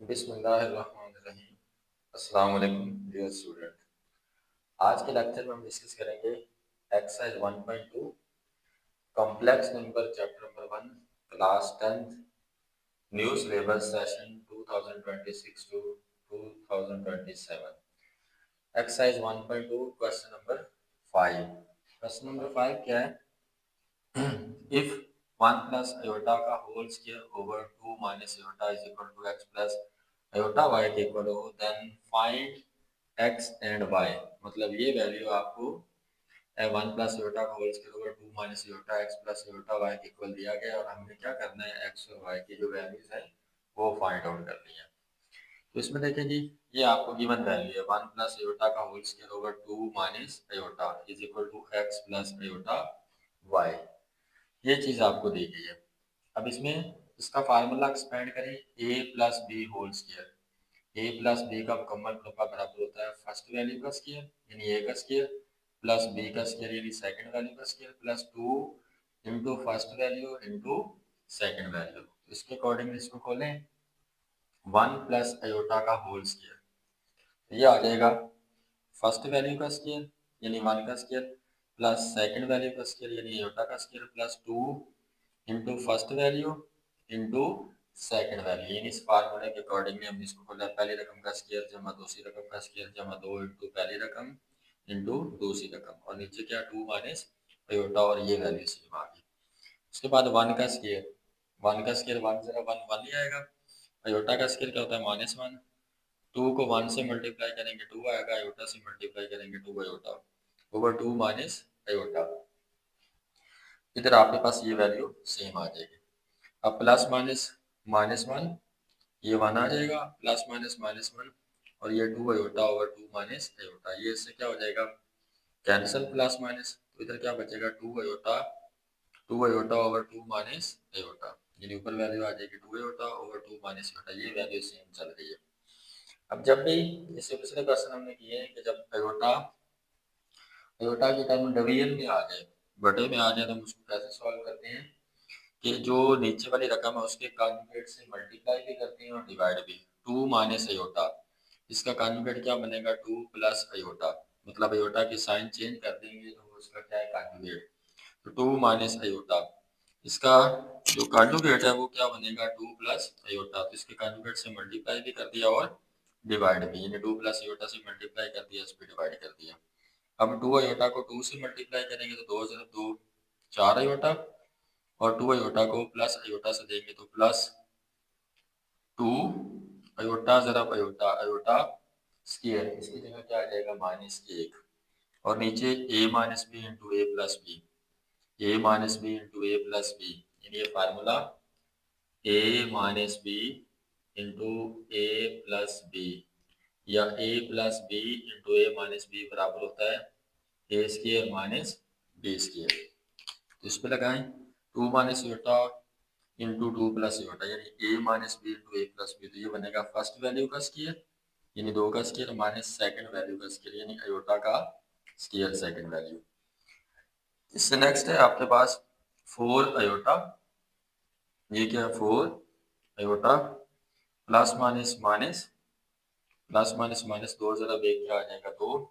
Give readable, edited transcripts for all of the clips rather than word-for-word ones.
बिस्मिल्लाहिर्रहमानिर्रहीम। अस्सलाम वालेकुम डियर स्टूडेंट। आज के लेक्चर में हम डिस्कस करेंगे exercise 1.2 complex number chapter number 1 class 10th new syllabus session 2026 to 2027। Exercise 1.2 question number 5। Question number 5 क्या है? If 1 plus iota का whole square over 2 minus iota is equal to x plus iota y के equal हो, then find x and y। मतलब ये value आपको 1 plus iota का whole square over 2 minus iota x plus iota y के equal दिया गया और हमें क्या करना है, x और y की जो वैल्यूज है वो फाइंड आउट करनी है। तो इसमें देखें जी, ये आपको गिवन वैल्यू है 1 प्लस iota का whole square over 2 minus iota is equal to x plus iota y। ये चीज आपको दी गई है। अब इसमें इसका फार्मूला एक्सपेंड करें, a plus B whole square. a plus B का मुकम्मल मरबा बराबर होता है फर्स्ट वैल्यू का स्क्वायर यानी a का स्क्वायर प्लस b का स्क्वायर यानी सेकंड वैल्यू का square plus 2 into first value into second value. इसके अकॉर्डिंग इसको खोलें, 1 प्लस आयोटा का होल स्क्वायर ये आ जाएगा फर्स्ट वैल्यू का स्क्वायर यानी 1 का स्क्वायर प्लस सेकंड वैल्यू का स्क्वायर यानी आयोटा का square plus 2 into first value into second value. यानी इस फार्मूले के अकॉर्डिंगली हमने इसको खोला, पहली रकम का स्क्वायर जमा दूसरी रकम का स्क्वायर जमा 2 इंटू पहली रकम इंटू दूसरी रकम और नीचे क्या 2 माइनस आयोटा और ये वैल्यू सेम आ गई। उसके बाद 1 का स्क्वायर, 1 का स्क्वायर 1 जरा 1 1 ही आएगा। आयोटा का स्क्वायर क्या होता है -1, 2 को 1 से मल्टीप्लाई करेंगे 2 आएगा, आयोटा से मल्टीप्लाई करेंगे 2 आयोटा ओवर 2 माइनस आयोटा। इधर आपके पास ये वैल्यू सेम आ जाएगी। अब प्लस माइनस -1 ये 1 आ जाएगा, प्लस माइनस -1 और ये 2 आयोटा ओवर 2 माइनस आयोटा, ये इससे क्या हो जाएगा कैंसिल प्लस माइनस। तो इधर क्या बचेगा 2 आयोटा ओवर 2 माइनस आयोटा, यानी ऊपर वैल्यू आ जाएगी 2 आयोटा ओवर 2 माइनस आयोटा। ये वैल्यू सेम चल रही है। अब जब भी जैसे पिछले क्वेश्चन हमने किए हैं कि जब आयोटा आयोटा के टर्म डिवीजन में आ जाए, बटे में आ जाए, तो हम उसको कैसे सॉल्व करते हैं कि जो नीचे वाली रकम है उसके कॉन्जुगेट से मल्टीप्लाई भी करते हैं और डिवाइड भी। 2 माइनस आयोटा इसका कॉन्जुगेट क्या बनेगा 2 प्लस आयोटा, मतलब आयोटा की साइन चेंज कर देंगे तो उसका क्या है कॉन्जुगेट। तो 2 माइनस आयोटा इसका जो कॉन्जुगेट है वो क्या बनेगा 2 प्लस आयोटा। तो इसके कॉन्जुगेट से मल्टीप्लाई भी कर दिया और डिवाइड भी, यानी 2 प्लस आयोटा से मल्टीप्लाई कर दिया, इस पर डिवाइड कर दिया। अब 2 आयोटा को 2 से मल्टीप्लाई करेंगे तो 2 ज़रब 2 4 आयोटा और 2 आयोटा को प्लस आयोटा से देंगे तो प्लस 2 आयोटा ज़रब आयोटा, आयोटा स्क्वायर, इसकी जगह क्या आ जाएगा -1 और नीचे a minus B into A plus B, a minus B into A plus B, यानी ये formula a minus B into A plus B या a plus B into A minus B बराबर होता है A square minus B square. तो इस पर लगाएं 2 minus iota into 2 plus iota यानी a minus B into A plus B. तो ये बनेगा फर्स्ट वैल्यू का स्क्वायर यानी 2 का स्क्वायर माइनस सेकंड वैल्यू का स्क्वायर यानी आयोटा का स्क्वायर सेकंड वैल्यू। इससे नेक्स्ट है आपके पास 4 आयोटा, ये क्या है 4 iota plus minus minus plus minus minus 2 जरा एक क्या आ जाएगा 2,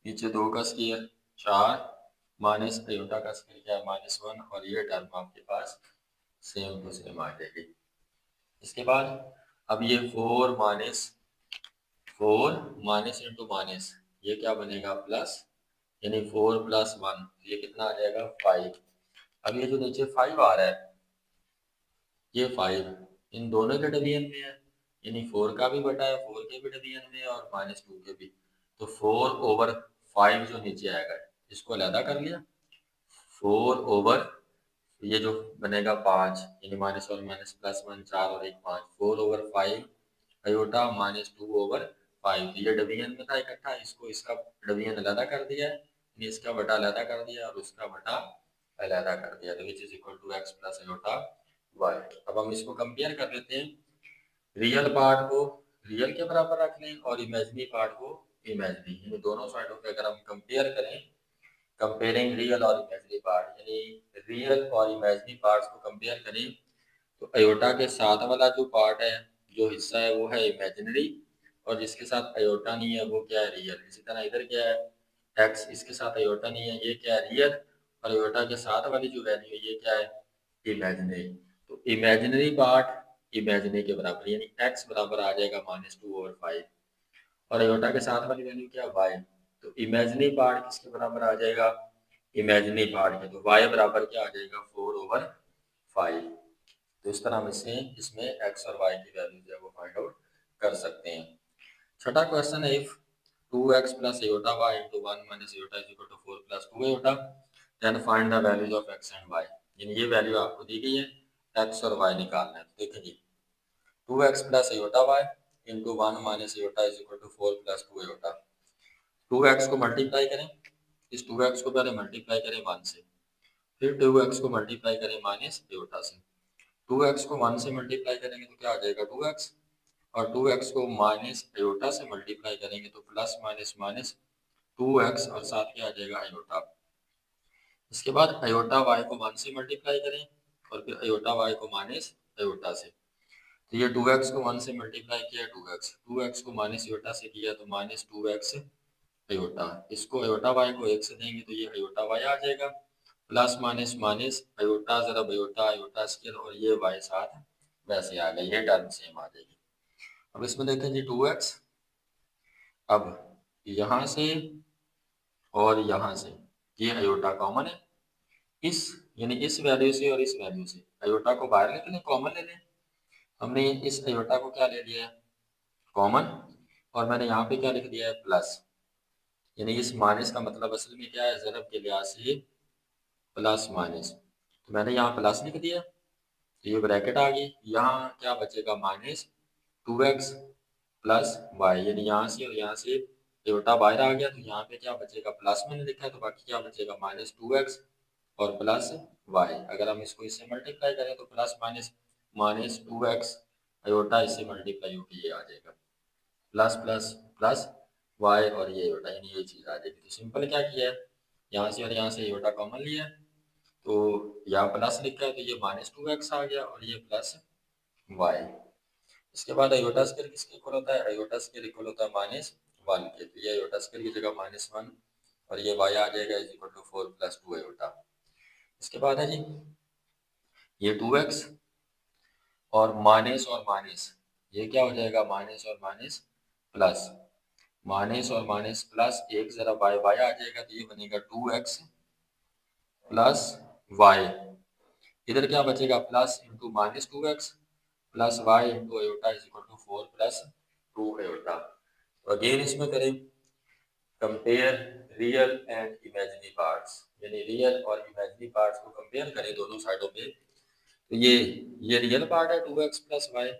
नीचे 2 का स्क्वायर 4 माइनस आयोटा का स्क्वायर क्या है -1 और ये टर्म आपके पास सेम टू सेम आ जाएगी। इसके बाद अब ये 4 माइनस इंटू माइनस ये क्या बनेगा प्लस, यानी 4 प्लस 1 ये कितना आ जाएगा 5। अब ये जो नीचे 5 आ रहा है ये 5 इन दोनों के डिवीजन में है, यानी 4 का भी बटा है 4 के भी डिवीजन में और -2 के भी। तो 4 ओवर 5 जो नीचे आएगा इसको अलहदा कर लिया, 4 ओवर ये जो बनेगा 5 यानी -1 माइनस +1 4 और 1 5, 4 ओवर 5 आयोटा -2 ओवर 5। ये डिवीजन में था इकट्ठा, इसको इसका डिवीजन अलहदा कर दिया है, यानी इसका बटा अलहदा कर दिया और उसका बटा अलहदा कर दिया, तो which is equal to x plus iota y। अब हम इसको कंपेयर कर लेते हैं, रियल पार्ट को रियल के बराबर रख लें और इमेजिनरी पार्ट को इमेजिनरी, यानी दोनों साइडों पे अगर हम कंपेयर करें, कंपेयरिंग रियल और इमेजिनरी पार्ट, यानी रियल और इमेजिनरी पार्ट्स को कंपेयर करें तो अयोटा के साथ वाला जो पार्ट है जो हिस्सा है वो है इमेजिनरी, और जिसके साथ अयोटा नहीं है वो क्या है, रियल। इसी तरह इधर क्या है, एक्स, इसके साथ अयोटा नहीं है, ये क्या है, रियल, और अयोटा के साथ वाली जो वैल्यू है ये क्या है, इमेजिनरी। तो इमेजिनरी पार्ट इमेजिनरी के बराबर, यानी एक्स बराबर आ जाएगा -2/5, और अयोटा के साथ वाली वैल्यू क्या है, वाई। तो इमेजिनरी पार्ट किसके बराबर आ जाएगा, इमेजिनरी पार्ट के, तो वाई बराबर क्या आ जाएगा, 4/5। तो इस तरह हम इसमें एक्स और वाई की वैल्यू जो है वो फाइंड आउट कर सकते हैं। छठा क्वेश्चन है, if 2x plus iota y into 1 minus iota is equal to 4 plus 2 iota, then find the values of x and y। यानी ये वैल्यू आपको दी गई है, x और y निकालना है। तो देखिए जी, 2x plus iota y into 1 minus iota is equal to 4 plus 2 iota। 2x को मल्टीप्लाई करें, इस 2x को पहले मल्टीप्लाई करें 1 से, फिर 2x को मल्टीप्लाई करें माइनस iota से। 2x को 1 से मल्टीप्लाई करेंगे तो क्या आ जाएगा, 2x, और 2x को माइनस आयोटा से मल्टीप्लाई करेंगे तो प्लस माइनस माइनस 2x, और साथ क्या आ जाएगा, आयोटा। इसके बाद आयोटा y को 1 से मल्टीप्लाई करें, और फिर आयोटा y को माइनस आयोटा से। तो ये 2x को 1 से मल्टीप्लाई किया 2x, 2x को माइनस आयोटा से किया तो माइनस 2x आयोटा। इसको आयोटा y को 1 से देंगे तो ये आयोटा y आ जाएगा, प्लस माइनस माइनस आयोटा जरा आयोटा, आयोटा स्क्वायर, और ये y साथ वैसे आ गई, ये टर्म सेम आ जाएगी। अब इसमें देखें जी 2x, अब यहाँ से और यहाँ से ये अयोटा कॉमन है, इस यानी इस वैल्यू से और इस वैल्यू से अयोटा को बाहर निकलें, कॉमन ले लें। हमने इस अयोटा को क्या ले लिया है, कॉमन, और मैंने यहाँ पे क्या लिख दिया है, प्लस। यानी इस माइनस का मतलब असल में क्या है, ज़रब के लिहाज से प्लस माइनस, तो मैंने यहाँ प्लस लिख दिया, तो ये ब्रैकेट आ गई। यहाँ क्या बचेगा, -2x प्लस वाई, यानी यहाँ से और यहाँ से अयोटा बाहर आ गया, तो यहाँ पे क्या बचेगा, प्लस मैंने लिखा है, तो बाकी क्या बचेगा, -2x और प्लस वाई। अगर हम इसको इससे मल्टीप्लाई करें तो प्लस माइनस -2x अयोटा इससे मल्टीप्लाई होकर ये आ जाएगा, प्लस प्लस प्लस वाई, और ये अयोटा, यानी ये चीज़ आ जाएगी। तो सिंपल क्या किया है, यहाँ से और यहाँ से अयोटा कॉमन लिया है, तो यहाँ प्लस लिखा है तो ये -2x आ गया, और ये प्लस वाई। इसके बाद अयोटा स्क्वायर किसके इक्वल होता है, अयोटा स्क्वायर इक्वल होता है -1 के, तो ये अयोटा स्क्वायर की जगह -1, और ये वाई आ जाएगा इज इक्वल टू 4 + 2 अयोटा। इसके बाद है जी ये 2x और माइनस, ये क्या हो जाएगा, माइनस और माइनस प्लस, माइनस और माइनस प्लस, एक जरा वाई वाई आ जाएगा, तो ये बनेगा 2x प्लस वाई। इधर क्या बचेगा, plus into -2x plus Y into iota is equal to 4 + 2 अयोटा। तो अगेन इसमें करें compare real and imaginary parts, यानी रियल और इमेजिनरी पार्ट्स को कंपेयर करें दोनों साइडों पे। तो ये रियल पार्ट है 2x प्लस वाई,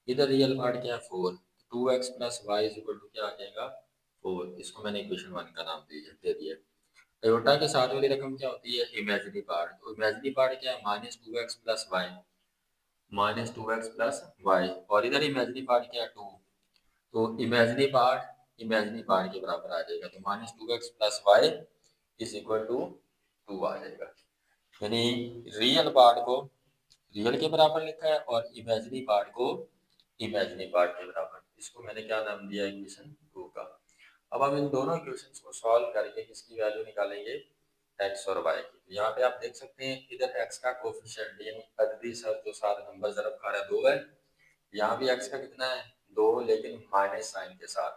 इधर रियल पार्ट क्या है 4, 2x plus Y is equal to क्या आ जाएगा 4। इसको मैंने इक्वेशन 1 का नाम दे दिया। अयोटा के साथ वाली रकम क्या होती है, इमेजिनरी पार्ट। तो इमेजिनरी पार्ट क्या है, -2x plus Y, -2x plus Y, और इधर इमेजिनरी पार्ट क्या है 2, तो इमेजिनरी पार्ट के बराबर आ जाएगा, तो -2x plus Y is equal to 2 आ जाएगा। यानी रियल पार्ट को रियल के बराबर लिखा है, और इमेजिनरी पार्ट को इमेजिनरी पार्ट के बराबर। इसको मैंने क्या नाम दिया, इक्वेशन 2 का। अब हम इन दोनों इक्वेशंस को सॉल्व करके किसकी वैल्यू निकालेंगे, एक्स और वाई की। तो यहाँ पे आप देख सकते हैं इधर एक्स का कोफिशिएंट यानी अददी सर जो सारे नंबर ज़रब खा रहा है 2 है, यहाँ भी एक्स का कितना है 2, लेकिन माइनस साइन के साथ।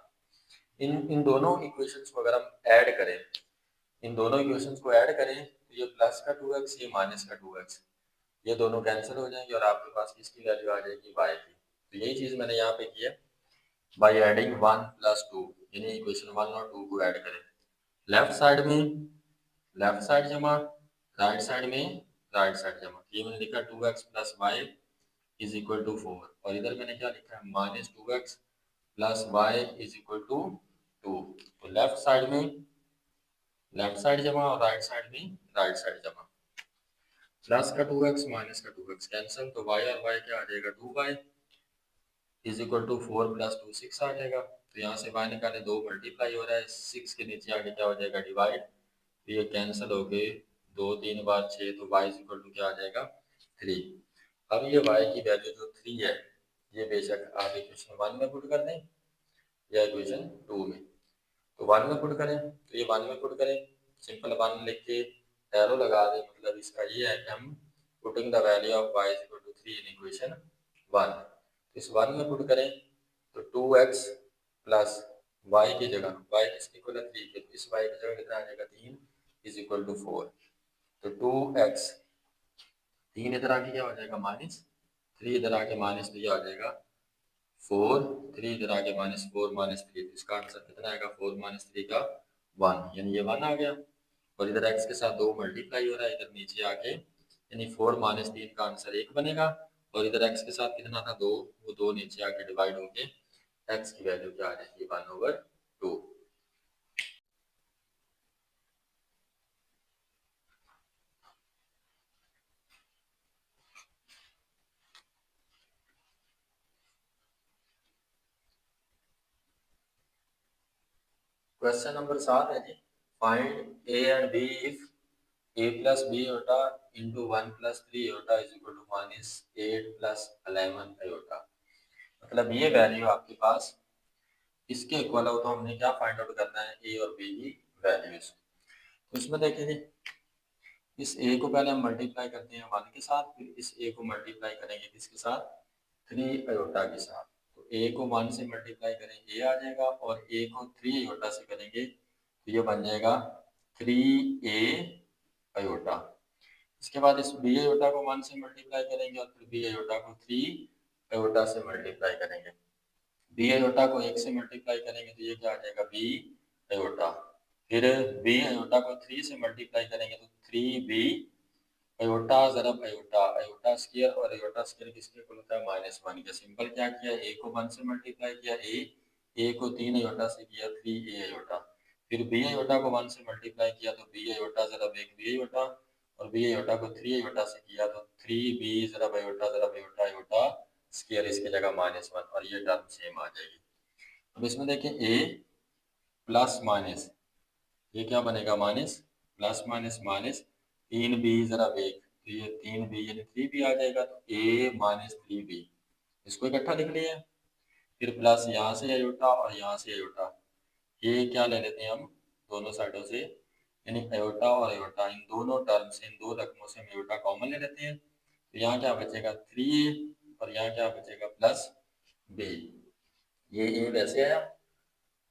इन दोनों इक्वेशंस को अगर हम ऐड करें, इन दोनों इक्वेशंस को ऐड करें तो ये प्लस का 2x, ये माइनस का 2x, ये दोनों कैंसिल हो जाएंगे, और आपके पास किसकी वैल्यू आ जाएगी, वाई की। तो यही चीज़ मैंने यहाँ पे की है, बाई एडिंग 1 + 2, यानी इक्वेशन 1 और 2 को ऐड करें। लेफ्ट साइड में लेफ्ट साइड जमा, राइट साइड में राइट साइड जमा। ये मैंने लिखा 2x plus Y is equal to 4, और इधर मैंने क्या लिखा है -2x plus Y is equal to 2। तो लेफ्ट साइड जमा, और राइट साइड में राइट साइड जमा। प्लस का 2x माइनस का 2x कैंसिल, तो y और y क्या आ जाएगा 2y इज इक्वल टू 4 + 2 6 आ जाएगा। तो यहाँ से y निकाले 2 मल्टीप्लाई हो रहा है, 6 के नीचे आगे क्या हो जाएगा डिवाइड, तो ये कैंसिल हो गए, 2 3 बार 6, तो y इज इक्वल टू क्या आ जाएगा 3। अब ये y की वैल्यू जो 3 है ये बेशक आप इक्वेशन 1 में पुट कर दें या इक्वेशन 2 में। तो 1 में पुट करें तो ये 1 में पुट करें, सिंपल 1 लिख के एरो लगा दें, मतलब इसका ये है कि हम putting the value of y is equal to 3 in equation 1। इस 1 में पुट करें तो 2x प्लस y की जगह y किसकी इक्वल है 3 के, तो इस y की जगह कितना आ जाएगा 3 इज इक्वल टू 4। तो 2x 3 इधर आके क्या हो जाएगा माइनस 3 इधर आके माइनस 3 आ जाएगा 4, 3 इधर आके माइनस 4 माइनस 3, तो इसका आंसर कितना आएगा 4 माइनस 3 का 1, यानी ये 1 आ गया। और इधर x के साथ 2 मल्टीप्लाई हो रहा है, इधर नीचे आके यानी 4 माइनस 3 का आंसर 1 बनेगा। और इधर x के साथ कितना था 2, वो 2 नीचे आके डिवाइड होके x की वैल्यू क्या आ जाएगी 1/2। क्वेश्चन नंबर 7 है जी, find a and b if a plus B iota into 1 plus 3 iota is equal to minus 8 plus 11 iota. मतलब ये वैल्यू आपके पास इसके इक्वल हो तो हमने क्या फाइंड आउट करना है a और b की वैल्यूज। तो इसमें देखिए इस a को पहले हम मल्टीप्लाई करते हैं 1 के साथ, फिर इस a को मल्टीप्लाई करेंगे किसके साथ 3 आयोटा के साथ। तो a को 1 से मल्टीप्लाई करें a आ जाएगा, और a को 3 आयोटा से करेंगे तो ये बन जाएगा 3a आयोटा। इसके बाद इस बी आयोटा को 1 से मल्टीप्लाई करेंगे और फिर बी आयोटा को 3 आयोटा से मल्टीप्लाई करेंगे। बी आयोटा को 1 से मल्टीप्लाई करेंगे तो ये क्या आ जाएगा बी आयोटा। फिर बी आयोटा को 3 से मल्टीप्लाई करेंगे तो 3b आयोटा ज़रब आयोटा, आयोटा स्क्वायर, और आयोटा स्क्वायर किसके इक्वल होता है -1 के। सिंपल क्या किया, a को 1 से मल्टीप्लाई किया a को 3 आयोटा से किया 3a आयोटा। फिर b आयोटा को 1 से मल्टीप्लाई किया तो b आयोटा ज़रब 1b आयोटा, और b आयोटा को 3 आयोटा से किया तो 3b ज़रब आयोटा आयोटा स्क्वायर, इसकी जगह -1, और ये टर्म सेम आ जाएगी। अब इसमें देखिए a प्लस माइनस, ये क्या बनेगा minus, plus minus minus 3b ज़रब 1, तो ये 3b यानी 3b आ जाएगा, तो a माइनस 3b इसको इकट्ठा लिख लिया। फिर प्लस यहाँ से आयोटा और यहाँ से आयोटा, ये क्या ले लेते हैं हम दोनों साइडों से, यानी आयोटा और आयोटा, इन दोनों टर्म से, इन दो रकमों से हम आयोटा कॉमन ले लेते हैं। तो यहाँ क्या बचेगा 3a, और यहाँ क्या बचेगा प्लस b। ये a वैसे आया,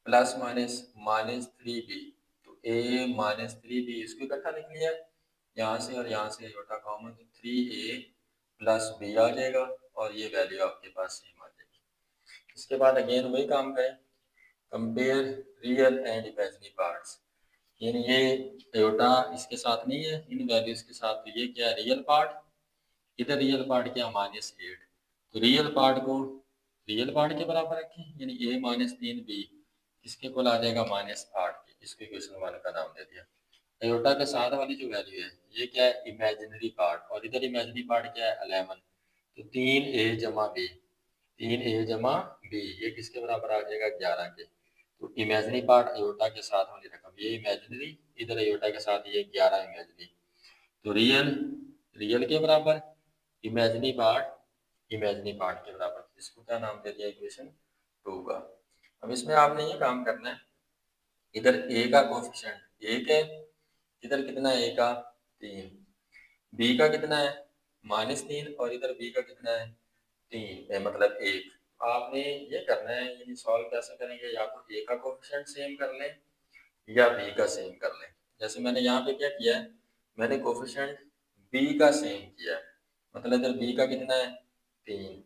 प्लस माइनस माइनस 3b, तो a माइनस 3b इसको इकट्ठा लिख लिया। यहाँ से और यहाँ से आयोटा कॉमन, तो 3a प्लस b आ जाएगा, और ये वैल्यू आपके पास सेम आ जाएगी। इसके बाद अगेन वही काम करें, compare real and imaginary parts, यानी ये आयोटा इसके साथ नहीं है इन वैल्यूज के साथ, तो ये क्या है रियल पार्ट, इधर रियल पार्ट क्या -8, तो रियल पार्ट को रियल पार्ट के बराबर रखें, यानी a -3b इसके इक्वल आ जाएगा -8 के, इसको इक्वेशन 1 का नाम दे दिया। आयोटा के साथ वाली जो वैल्यू है ये क्या है इमेजिनरी पार्ट, और इधर इमेजिनरी पार्ट क्या है 11, तो 3a जमा b, 3a जमा b ये किसके बराबर आ जाएगा 11 के। तो इमेजिनरी पार्ट आयोटा के साथ वाली रकम ये इमेजिनरी, इधर आयोटा के साथ ये 11 इमेजिनरी, तो रियल रियल के बराबर, इमेजिनरी पार्ट के बराबर, इसको क्या नाम दे दिया इक्वेशन 2 का। अब इसमें आपने ये काम करना है, इधर a का कोफिशिएंट 1 है, इधर कितना है a का 3, b का कितना है -3, और इधर b का कितना है 3 मतलब 1। आपने ये करना है, यानी सॉल्व कैसे करेंगे, या तो a का कोफिशिएंट सेम कर लें या b का सेम कर लें। जैसे मैंने यहाँ पे क्या किया है, मैंने कोफिशिएंट b का सेम किया है, मतलब इधर b का कितना है 3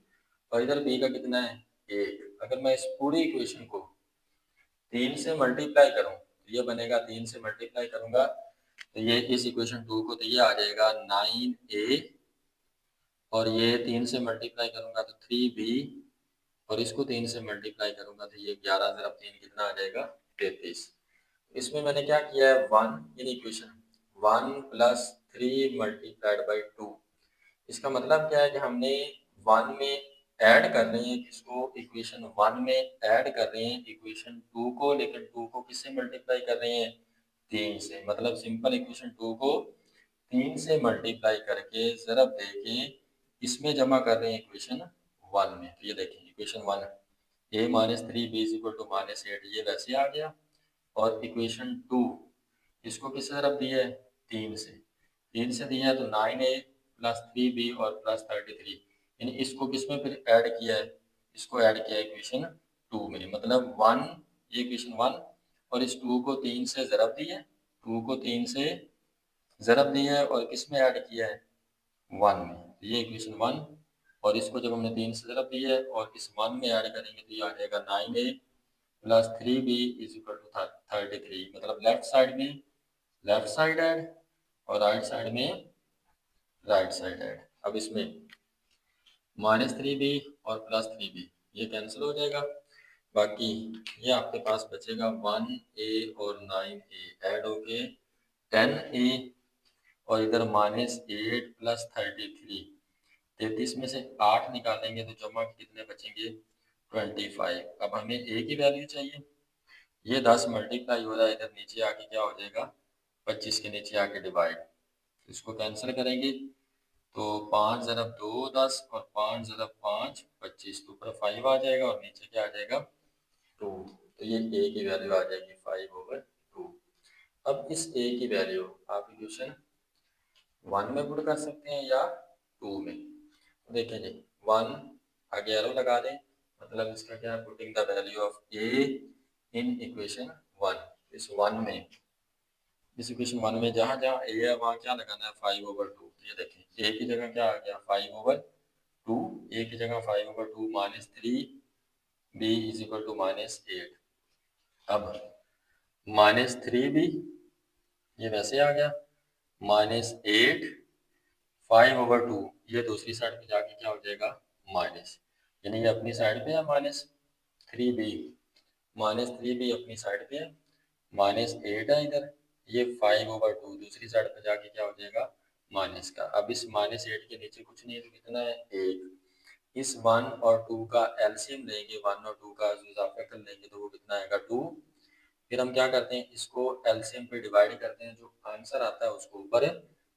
और इधर b का कितना है 1। अगर मैं इस पूरी इक्वेशन को 3 से मल्टीप्लाई करूं तो ये बनेगा, 3 से मल्टीप्लाई करूंगा तो ये इस इक्वेशन 2 को, तो ये आ जाएगा 9a, और ये 3 से मल्टीप्लाई करूंगा तो 3b, और इसको 3 से मल्टीप्लाई करूंगा तो ये 11 ज़रब 3 कितना आ जाएगा 33। इसमें मैंने क्या किया है 1 यानी इक्वेशन 1 प्लस 3 मल्टीप्लाइड बाई 2, इसका मतलब क्या है कि हमने 1 में ऐड कर रहे हैं किसको, इक्वेशन 1 में ऐड कर रहे हैं इक्वेशन 2 को, लेकिन 2 को किससे मल्टीप्लाई कर रहे हैं 3 से, मतलब सिंपल इक्वेशन 2 को 3 से मल्टीप्लाई करके ज़रब देके इसमें जमा कर रहे हैं इक्वेशन वन में। तो ये देखें equation one, A minus three B is equal to minus eight, ये वैसे आ गया। और इक्वेशन टू, इसको किससे ज़रब दिया है, तीन से, तीन से दिया है तो nine A plus three B और प्लस 33, यानी इसको किस में फिर ऐड किया है, इसको ऐड किया है इक्वेशन टू में। मतलब वन, ये इक्वेशन वन, और इस टू को तीन से ज़रब दिया है, टू को तीन से ज़रब दिया है और किस में ऐड किया है, वन में। तो ये इक्वेशन वन, और इसको जब हमने तीन से ज़रब दिया है और इस वन में ऐड करेंगे तो ये आ जाएगा nine A plus three B is equal to 33। मतलब लेफ्ट साइड में लेफ्ट साइड ऐड और राइट साइड में राइट साइड ऐड। अब इसमें माइनस थ्री बी और प्लस थ्री बी ये कैंसिल हो जाएगा, बाकी ये आपके पास बचेगा वन ए और नाइन ए ऐड हो गए 10 ए, और इधर माइनस एट प्लस 33, 33 में से 8 निकालेंगे तो जमा कितने बचेंगे, 25। अब हमें ए की वैल्यू चाहिए, ये 10 मल्टीप्लाई हो रहा है, इधर नीचे आके क्या हो जाएगा, 25 के नीचे आके डिवाइड, इसको कैंसिल करेंगे तो 5 ज़रब 2 10 और 5 ज़रब 5 25, तो ऊपर 5 आ जाएगा और नीचे क्या आ जाएगा 2। तो ये ए की वैल्यू आ जाएगी 5/2। अब इस ए की वैल्यू आप इक्वेशन वन में पुट कर सकते हैं या टू में। तो देखिए जी, वन आगे एरो लगा दें, मतलब इसका क्या है, putting the value of A in equation one. इस वन में, इस इक्वेशन वन में जहाँ जहाँ ए है वहाँ क्या लगाना है, 5/2। ये देखें ए की जगह क्या आ गया 5/2, ए की जगह 5/2 minus three B is equal to minus eight. अब माइनस थ्री बी ये वैसे आ गया, माइनस एट 5/2, ये दूसरी साइड पे जाके क्या हो जाएगा माइनस, यानी ये अपनी साइड पे है minus three B, minus three B अपनी साइड पे है, माइनस एट है इधर, ये 5/2 दूसरी साइड पे जाके क्या हो जाएगा माइनस का। अब इस माइनस एट के नीचे कुछ नहीं है तो कितना है एक, इस वन और टू का एलसीएम लेंगे, वन और टू का इजाफा कर लेंगे तो वो कितना आएगा टू। फिर हम क्या करते हैं, इसको एलसीएम पे डिवाइड करते हैं, जो आंसर आता है उसको ऊपर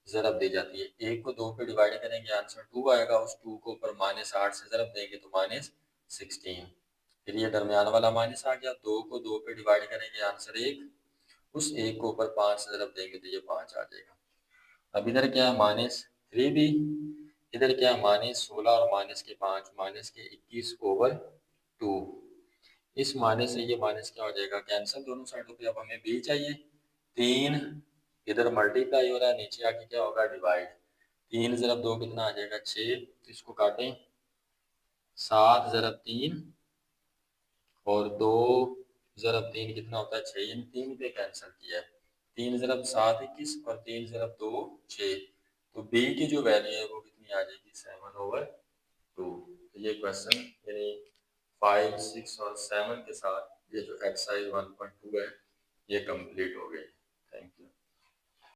ज़रब दी जाती है। एक को दो पे डिवाइड करेंगे आंसर टू आएगा, उस टू को ऊपर माइनस आठ से ज़रब देंगे तो माइनस 16। फिर ये दरमियान वाला माइनस आ गया, दो को दो पे डिवाइड करेंगे आंसर एक, उस एक को ऊपर पाँच से ज़रब देंगे तो ये पाँच आ जाएगा। अब इधर क्या है माइनस थ्री बी, इधर क्या है माइनस 16 और माइनस के पाँच, माइनस के 21/2। इस माइनस से ये माइनस क्या हो जाएगा कैंसिल दोनों साइडों पे। अब हमें बी चाहिए, तीन इधर मल्टीप्लाई हो रहा है, नीचे आके क्या होगा डिवाइड, तीन ज़रब दो कितना आ जाएगा छः, तो इसको काटें, सात ज़रब तीन और दो ज़रब तीन कितना होता है छः, इन तीन पे कैंसिल किया है, तीन ज़रब सात 21 और तीन ज़रब दो छः, तो बी की जो वैल्यू है वो कितनी आ जाएगी 7/2। तो ये क्वेश्चन यानी 5, 6 और 7 के साथ ये जो एक्सरसाइज 1.2 है ये कंप्लीट हो गई। Thank you.